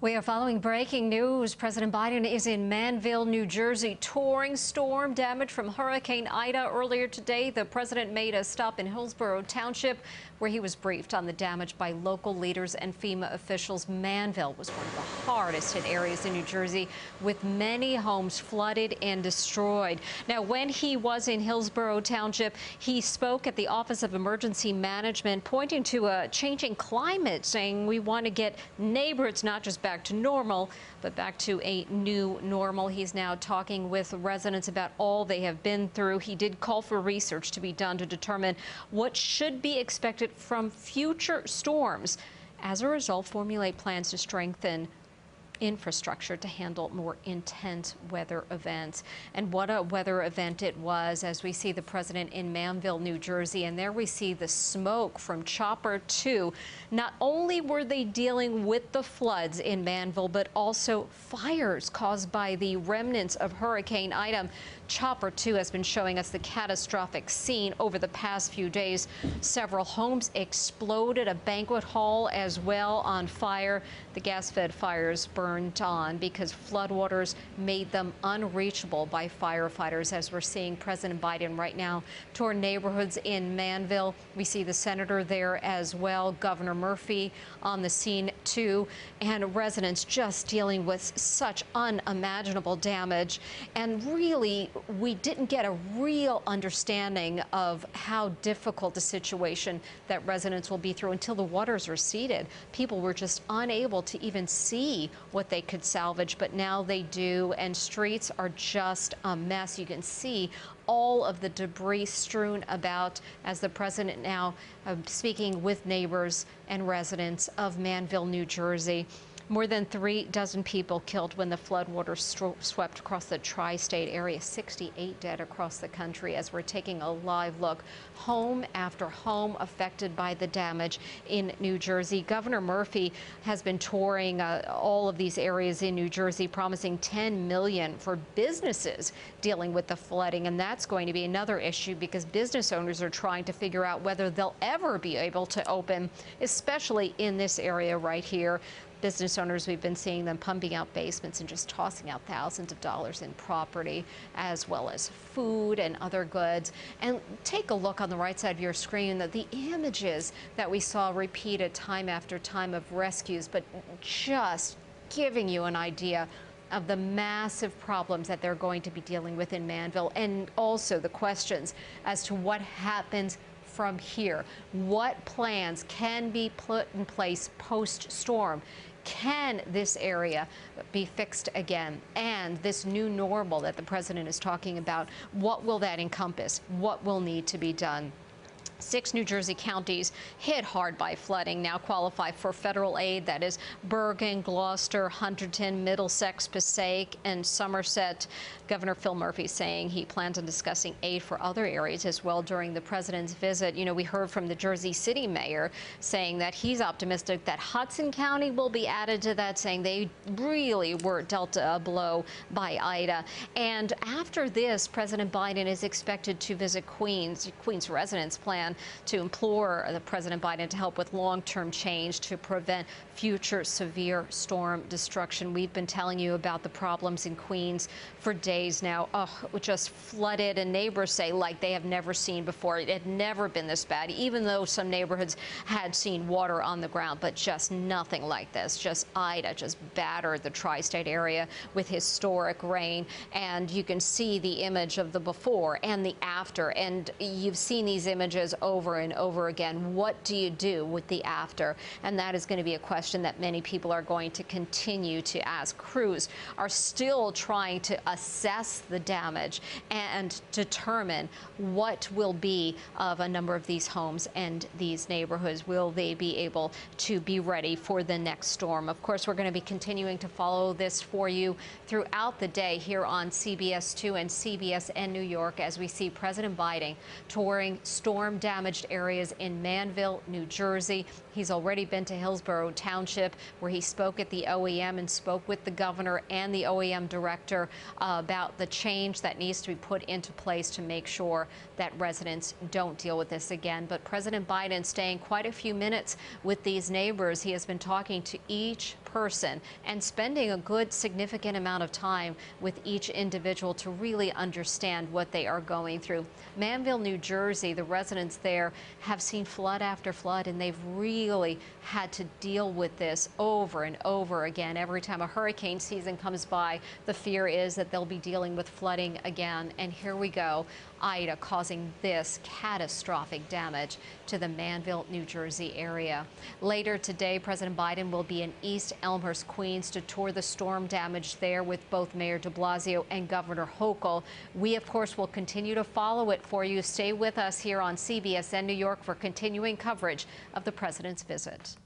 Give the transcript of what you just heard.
We are following breaking news. President Biden is in Manville, New Jersey, touring storm damage from Hurricane Ida. Earlier today, the president made a stop in Hillsborough Township, where he was briefed on the damage by local leaders and FEMA officials. Manville was one of the hardest hit areas in New Jersey, with many homes flooded and destroyed. Now, when he was in Hillsborough Township, he spoke at the Office of Emergency Management, pointing to a changing climate, saying we want to get neighborhoods not just back to normal, but back to a new normal. He's now talking with residents about all they have been through. He did call for research to be done to determine what should be expected from future storms. As a result, formulate plans to strengthen infrastructure to handle more intense weather events. And what a weather event it was, as we see the president in Manville, New Jersey, and there we see the smoke from Chopper 2. Not only were they dealing with the floods in Manville, but also fires caused by the remnants of Hurricane Ida. Chopper 2 has been showing us the catastrophic scene over the past few days. Several homes exploded, a banquet hall as well on fire. The gas-fed fires burned on because floodwaters made them unreachable by firefighters. As we're seeing President Biden right now tour neighborhoods in Manville. We see the senator there as well, Governor Murphy on the scene too, and residents just dealing with such unimaginable damage. And really, we didn't get a real understanding of how difficult the situation that residents will be through until the waters receded. People were just unable to even see what they could salvage, but now they do, and streets are just a mess. You can see all of the debris strewn about as the president now speaking with neighbors and residents of Manville, New Jersey. More than 36 people killed when the floodwaters swept across the tri-state area, 68 dead across the country, as we're taking a live look. Home after home affected by the damage in New Jersey. Governor Murphy has been touring all of these areas in New Jersey, promising $10 million for businesses dealing with the flooding. And that's going to be another issue because business owners are trying to figure out whether they'll ever be able to open, especially in this area right here. Business owners, we've been seeing them pumping out basements and just tossing out thousands of dollars in property, as well as food and other goods. And take a look on the right side of your screen at the images that we saw repeated time after time of rescues, but just giving you an idea of the massive problems that they're going to be dealing with in Manville, and also the questions as to what happens from here. What plans can be put in place post-storm? Can this area be fixed again? And this new normal that the president is talking about, what will that encompass? What will need to be done? 6 New Jersey counties hit hard by flooding now qualify for federal aid. That is Bergen, Gloucester, Hunterdon, Middlesex, Passaic, and Somerset. Governor Phil Murphy saying he plans on discussing aid for other areas as well during the president's visit. You know, we heard from the Jersey City mayor saying that he's optimistic that Hudson County will be added to that, saying they really were dealt a blow by Ida. And after this, President Biden is expected to visit Queens. Queens residents plan to implore the President Biden to help with long-term change to prevent future severe storm destruction. We've been telling you about the problems in Queens for days now. Just flooded, and neighbors say like they have never seen before. It had never been this bad, even though some neighborhoods had seen water on the ground, but just nothing like this. Just Ida just battered the tri-state area with historic rain, and you can see the image of the before and the after, and you've seen these images over and over again. What do you do with the after? And that is going to be a question that many people are going to continue to ask. Crews are still trying to assess the damage and determine what will be of a number of these homes and these neighborhoods. Will they be able to be ready for the next storm? Of course, we're going to be continuing to follow this for you throughout the day here on CBS 2 and CBS N New York, as we see President Biden touring storm damaged areas in Manville, New Jersey. He's already been to Hillsborough Township, where he spoke at the OEM and spoke with the governor and the OEM director about the change that needs to be put into place to make sure that residents don't deal with this again. But President Biden staying quite a few minutes with these neighbors. He has been talking to each person and spending a good significant amount of time with each individual to really understand what they are going through. Manville, New Jersey, the residents there have seen flood after flood, and they've really had to deal with this over and over again. Every time a hurricane season comes by, the fear is that they'll be dealing with flooding again. And here we go, Ida causing this catastrophic damage to the Manville, New Jersey area. Later today, President Biden will be in East Elmhurst, Queens to tour the storm damage there with both Mayor de Blasio and Governor Hochul. We, of course, will continue to follow it for you. Stay with us here on CBSN New York for continuing coverage of the president's visit.